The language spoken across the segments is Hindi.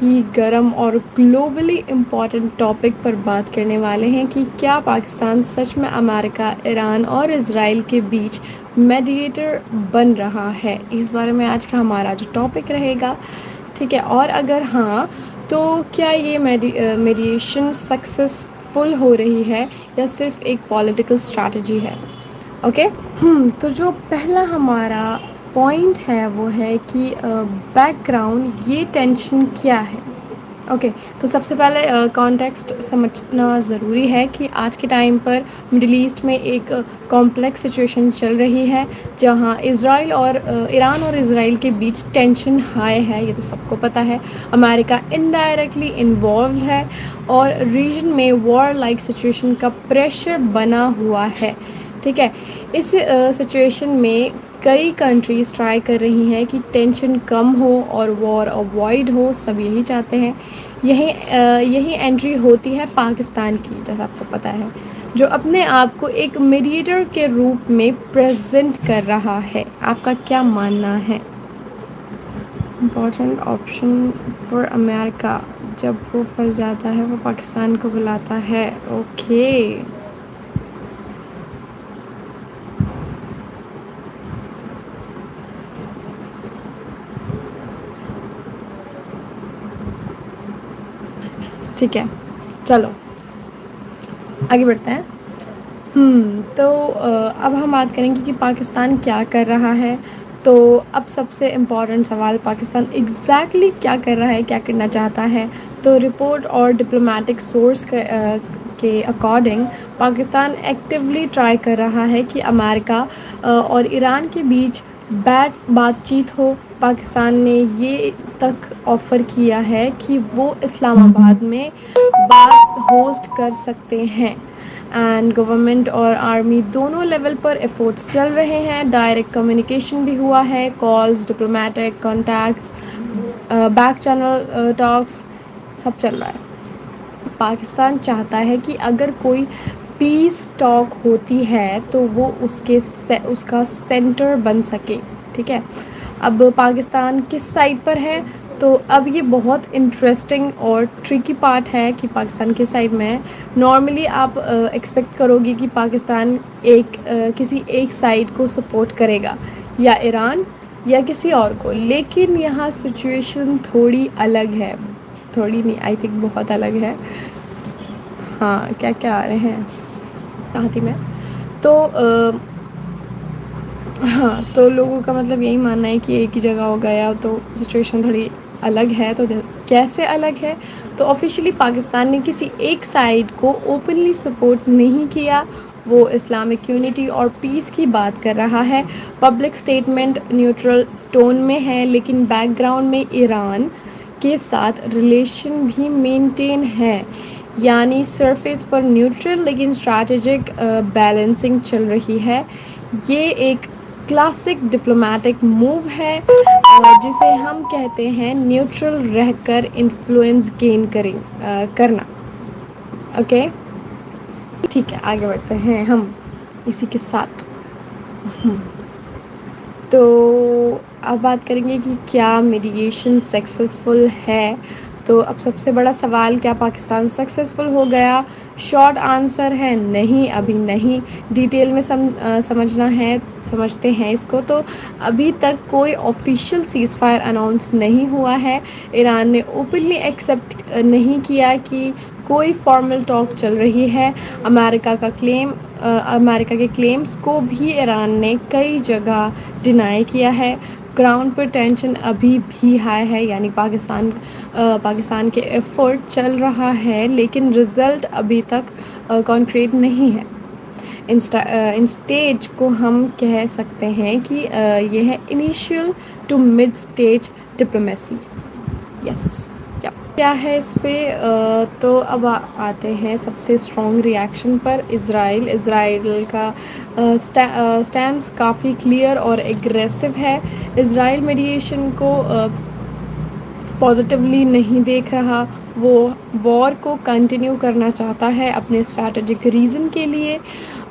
की गरम और ग्लोबली इम्पॉर्टेंट टॉपिक पर बात करने वाले हैं कि क्या पाकिस्तान सच में अमेरिका, ईरान और इज़राइल के बीच मेडिएटर बन रहा है। इस बारे में आज का हमारा जो टॉपिक रहेगा, ठीक है। और अगर हाँ, तो क्या ये मेडिएशन सक्सेसफुल हो रही है या सिर्फ एक पॉलिटिकल स्ट्रैटेजी है। ओके। तो जो पहला हमारा पॉइंट है वो है कि बैकग्राउंड, ये टेंशन क्या है। ओके। तो सबसे पहले कॉन्टेक्स्ट समझना ज़रूरी है कि आज के टाइम पर मिडिल ईस्ट में एक कॉम्प्लेक्स सिचुएशन चल रही है, जहां ईरान और इज़राइल के बीच टेंशन हाई है, ये तो सबको पता है। अमेरिका इनडायरेक्टली इन्वॉल्व है और रीजन में वॉर लाइक सिचुएशन का प्रेशर बना हुआ है, ठीक है। इस सिचुएशन में कई कंट्रीज़ ट्राई कर रही हैं कि टेंशन कम हो और वॉर अवॉइड हो, सब यही चाहते हैं। यही एंट्री होती है पाकिस्तान की, जैसा आपको पता है, जो अपने आप को एक मीडिएटर के रूप में प्रेजेंट कर रहा है। आपका क्या मानना है। इम्पॉर्टेंट ऑप्शन फॉर अमेरिका, जब वो फंस जाता है वो पाकिस्तान को बुलाता है। ओके। ठीक है, चलो आगे बढ़ते हैं। तो अब हम बात करेंगे कि पाकिस्तान क्या कर रहा है। तो अब सबसे इम्पॉर्टेंट सवाल, पाकिस्तान एग्जैक्टली क्या कर रहा है, क्या करना चाहता है। तो रिपोर्ट और डिप्लोमेटिक सोर्स के अकॉर्डिंग पाकिस्तान एक्टिवली ट्राई कर रहा है कि अमेरिका और ईरान के बीच बातचीत हो। पाकिस्तान ने ये तक ऑफ़र किया है कि वो इस्लामाबाद में बात होस्ट कर सकते हैं। एंड गवर्नमेंट और आर्मी दोनों लेवल पर एफर्ट्स चल रहे हैं। डायरेक्ट कम्युनिकेशन भी हुआ है, calls, diplomatic contacts, back channel talks, सब चल रहा है। पाकिस्तान चाहता है कि अगर कोई पीस टॉक होती है तो वो उसका सेंटर बन सके, ठीक है। अब पाकिस्तान किस साइड पर है, तो अब ये बहुत इंटरेस्टिंग और ट्रिकी पार्ट है कि पाकिस्तान किस साइड में है। नॉर्मली आप एक्सपेक्ट करोगे कि पाकिस्तान किसी एक साइड को सपोर्ट करेगा, या ईरान या किसी और को, लेकिन यहाँ सिचुएशन थोड़ी अलग है। थोड़ी नहीं, आई थिंक बहुत अलग है। हाँ, क्या क्या आ रहे हैं, कहाँ थी मैं। तो हाँ, तो लोगों का मतलब यही मानना है कि एक ही जगह हो गया तो सिचुएशन थोड़ी अलग है। तो कैसे अलग है, तो ऑफिशियली पाकिस्तान ने किसी एक साइड को ओपनली सपोर्ट नहीं किया। वो इस्लामिक यूनिटी और पीस की बात कर रहा है। पब्लिक स्टेटमेंट न्यूट्रल टोन में है, लेकिन बैकग्राउंड में ईरान के साथ रिलेशन भी मेंटेन है। यानी सरफेस पर न्यूट्रल लेकिन स्ट्रैटेजिक बैलेंसिंग चल रही है। ये एक क्लासिक डिप्लोमेटिक मूव है, जिसे हम कहते हैं न्यूट्रल रहकर इन्फ्लुएंस गेन करना। ओके, ठीक है, आगे बढ़ते हैं हम इसी के साथ। तो अब बात करेंगे कि क्या मीडिएशन सक्सेसफुल है। तो अब सबसे बड़ा सवाल, क्या पाकिस्तान सक्सेसफुल हो गया। शॉर्ट आंसर है नहीं, अभी नहीं। डिटेल में समझते हैं इसको। तो अभी तक कोई ऑफिशियल सीज़ फायर अनाउंस नहीं हुआ है। ईरान ने ओपनली एक्सेप्ट नहीं किया कि कोई फॉर्मल टॉक चल रही है। अमेरिका के क्लेम्स को भी ईरान ने कई जगह डिनाई किया है। ग्राउंड पर टेंशन अभी भी हाई है, यानी पाकिस्तान के एफर्ट चल रहा है, लेकिन रिज़ल्ट अभी तक कॉन्क्रीट नहीं है। इन स्टेज को हम कह सकते हैं कि यह है initial to mid stage diplomacy. Yes, क्या है इस पे। तो अब आते हैं सबसे स्ट्रॉन्ग रिएक्शन पर। इज़राइल का स्टैंस काफ़ी क्लियर और एग्रेसिव है। इज़राइल मीडिएशन को पॉजिटिवली नहीं देख रहा। वो वॉर को कंटिन्यू करना चाहता है अपने स्ट्रैटेजिक रीज़न के लिए।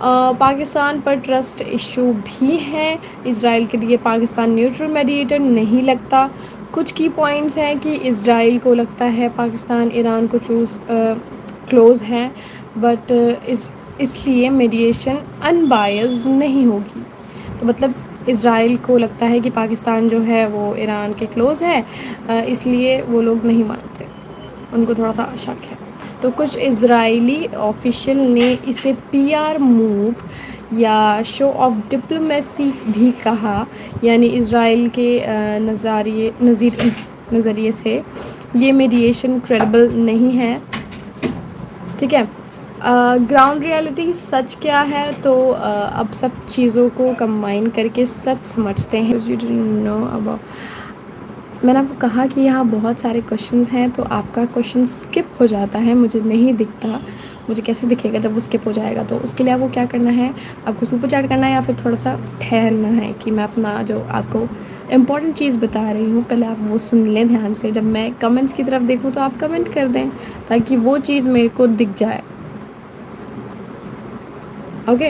पाकिस्तान पर ट्रस्ट इशू भी है। इज़राइल के लिए पाकिस्तान न्यूट्रल मीडिएटर नहीं लगता। कुछ की पॉइंट्स हैं कि इज़राइल को लगता है पाकिस्तान ईरान को चूज़ क्लोज़ है, बट इसलिए मीडिएशन अनबायस्ड नहीं होगी। तो मतलब इज़राइल को लगता है कि पाकिस्तान जो है वो ईरान के क्लोज़ है, इसलिए वो लोग नहीं मानते, उनको थोड़ा सा शक है। तो कुछ इज़राइली ऑफिशियल ने इसे पीआर मूव या शो ऑफ डिप्लोमेसी भी कहा, यानी इज़राइल के नज़रिए से ये मीडिएशन क्रेडिबल नहीं है। ठीक है, ग्राउंड रियलिटी सच क्या है, तो अब सब चीज़ों को कंबाइन करके सच समझते हैं। यू डिडंट नो अबाउट, मैंने आपको कहा कि यहाँ बहुत सारे क्वेश्चंस हैं, तो आपका क्वेश्चन स्किप हो जाता है, मुझे नहीं दिखता, मुझे कैसे दिखेगा जब वो स्किप हो जाएगा। तो उसके लिए आपको क्या करना है, आपको सुपर चैट करना है या फिर थोड़ा सा ठहरना है कि मैं अपना जो आपको इम्पॉर्टेंट चीज़ बता रही हूँ पहले आप वो सुन लें ध्यान से। जब मैं कमेंट्स की तरफ देखूँ तो आप कमेंट कर दें ताकि वो चीज़ मेरे को दिख जाए। ओके,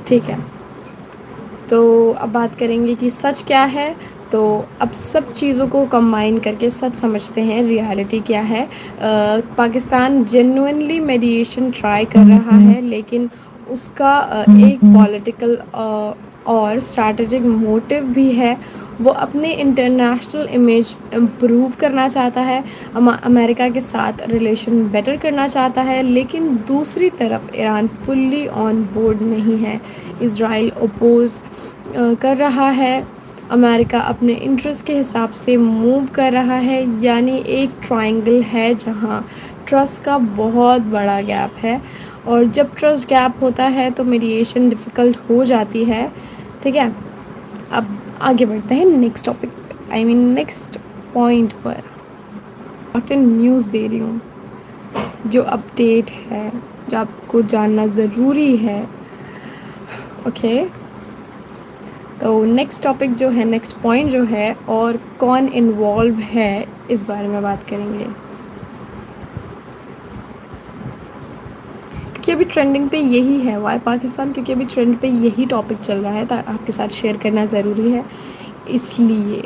ठीक है। तो अब बात करेंगे कि सच क्या है। तो अब सब चीज़ों को कंबाइन करके सच समझते हैं, रियलिटी क्या है। पाकिस्तान जेन्युइनली मीडिएशन ट्राई कर रहा है, लेकिन उसका एक पॉलिटिकल और स्ट्रैटेजिक मोटिव भी है। वो अपने इंटरनेशनल इमेज इम्प्रूव करना चाहता है, अमेरिका के साथ रिलेशन बेटर करना चाहता है, लेकिन दूसरी तरफ ईरान फुल्ली ऑन बोर्ड नहीं है। इज़राइल अपोज कर रहा है, अमेरिका अपने इंटरेस्ट के हिसाब से मूव कर रहा है, यानी एक ट्रायंगल है जहाँ ट्रस्ट का बहुत बड़ा गैप है। और जब ट्रस्ट गैप होता है तो मीडिएशन डिफ़िकल्ट हो जाती है। ठीक है, अब आगे बढ़ते हैं नेक्स्ट टॉपिक पे, आई मीन नेक्स्ट पॉइंट पर। इम्पॉर्टेंट न्यूज़ दे रही हूँ, जो अपडेट है, जो आपको जानना ज़रूरी है। ओके, तो नेक्स्ट टॉपिक जो है, नेक्स्ट पॉइंट जो है, और कौन इन्वॉल्व है इस बारे में बात करेंगे, क्योंकि अभी ट्रेंडिंग पे यही है वाई पाकिस्तान, क्योंकि अभी ट्रेंड पे यही टॉपिक चल रहा है, तो आपके साथ शेयर करना ज़रूरी है इसलिए।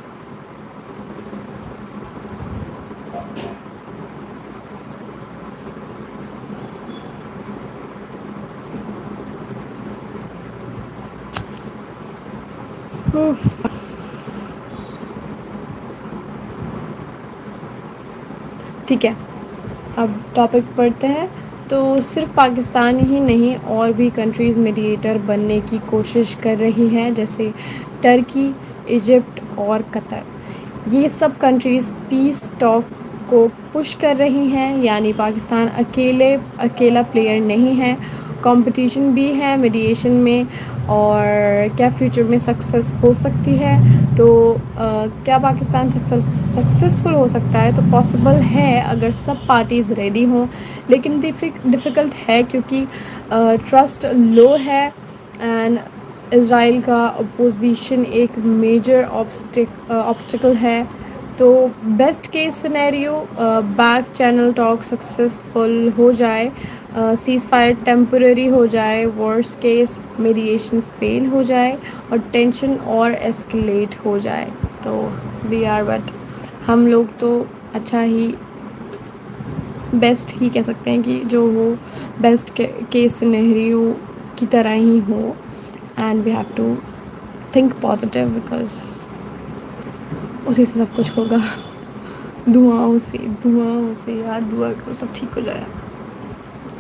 ठीक है, अब टॉपिक पढ़ते हैं। तो सिर्फ पाकिस्तान ही नहीं, और भी कंट्रीज़ मीडिएटर बनने की कोशिश कर रही हैं, जैसे टर्की, इजिप्ट और कतर। ये सब कंट्रीज़ पीस टॉक को पुश कर रही हैं, यानी पाकिस्तान अकेला प्लेयर नहीं है, कंपटीशन भी है मीडिएशन में। और क्या फ्यूचर में सक्सेस हो सकती है, तो क्या पाकिस्तान सक्सेसफुल हो सकता है, तो पॉसिबल है अगर सब पार्टीज़ रेडी हों, लेकिन डिफ़िकल्ट है क्योंकि ट्रस्ट लो है, एंड इज़राइल का अपोजिशन एक मेजर ऑब्स्टिकल है। तो best case scenario, back channel talk successful हो जाए, सीज़ फायर टेम्पररी हो जाए, वर्स्ट केस मीडिएशन फेल हो जाए और टेंशन और एस्केलेट हो जाए। तो वी आर बट हम लोग तो अच्छा ही, बेस्ट ही कह सकते हैं कि जो हो बेस्ट केस सिनेरियो की तरह ही हो, and we have to think positive because उसी से सब कुछ होगा। दुआओं से यार, दुआ करो सब ठीक हो जाए,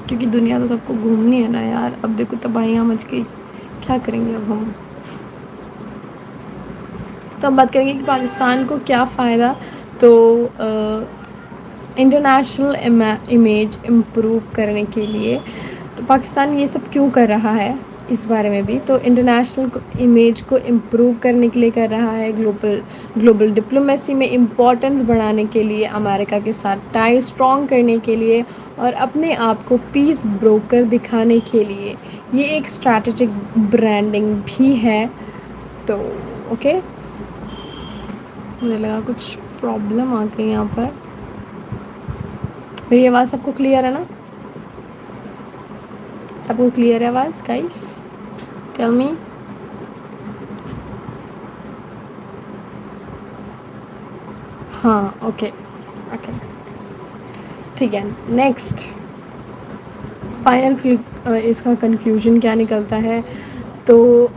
क्योंकि दुनिया तो सबको घूमनी है ना यार। अब देखो तबाहियाँ मच गई, क्या करेंगे अब हम। तो अब बात करेंगे कि पाकिस्तान को क्या फ़ायदा। तो इंटरनेशनल इमेज इम्प्रूव करने के लिए, तो पाकिस्तान ये सब क्यों कर रहा है इस बारे में भी। तो इंटरनेशनल इमेज को इम्प्रूव करने के लिए कर रहा है, ग्लोबल डिप्लोमेसी में इम्पोर्टेंस बढ़ाने के लिए, अमेरिका के साथ टाई स्ट्रॉन्ग करने के लिए, और अपने आप को पीस ब्रोकर दिखाने के लिए। ये एक स्ट्रैटेजिक ब्रांडिंग भी है। तो ओके, मुझे लगा कुछ प्रॉब्लम आ गई यहाँ पर। मेरी आवाज़ सबको क्लियर है ना, सबको क्लियर है आवाज़ गाइस, टेल मी। हाँ, ओके, ओके, ठीक है। नेक्स्ट फाइनल इसका कंक्लूजन क्या निकलता है, तो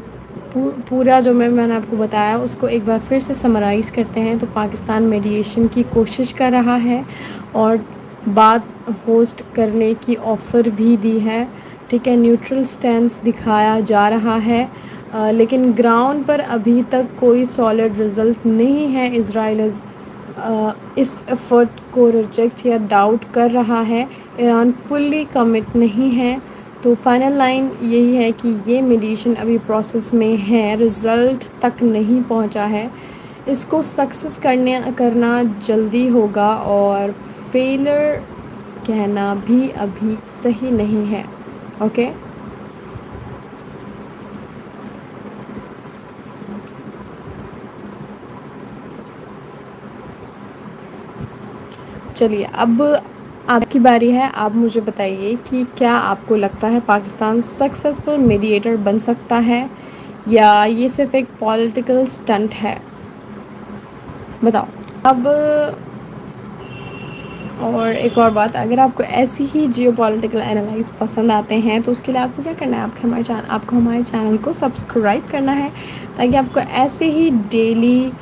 पूरा जो मैंने आपको बताया उसको एक बार फिर से समराइज़ करते हैं। तो पाकिस्तान मीडिएशन की कोशिश कर रहा है और बात होस्ट करने की ऑफ़र भी दी है, ठीक है। न्यूट्रल स्टैंस दिखाया जा रहा है, लेकिन ग्राउंड पर अभी तक कोई सॉलिड रिज़ल्ट नहीं है। इज़राइल इस एफ़र्ट को रिजेक्ट या डाउट कर रहा है। ईरान फुल्ली कमिट नहीं है। तो फाइनल लाइन यही है कि ये मीडिएशन अभी प्रोसेस में है, रिज़ल्ट तक नहीं पहुंचा है। इसको सक्सेस करना जल्दी होगा और फेलियर कहना भी अभी सही नहीं है। ओके, चलिए अब आपकी बारी है। आप मुझे बताइए कि क्या आपको लगता है पाकिस्तान सक्सेसफुल मीडिएटर बन सकता है या ये सिर्फ एक पॉलिटिकल स्टंट है? बताओ। अब और एक और बात, अगर आपको ऐसी ही जियोपॉलिटिकल एनालाइज पसंद आते हैं तो उसके लिए आपको क्या करना है, आपको हमारे चैनल को सब्सक्राइब करना है, ताकि आपको ऐसे ही डेली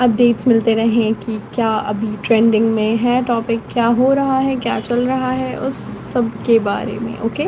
अपडेट्स मिलते रहें कि क्या अभी ट्रेंडिंग में है टॉपिक, क्या हो रहा है, क्या चल रहा है, उस सब के बारे में। ओके।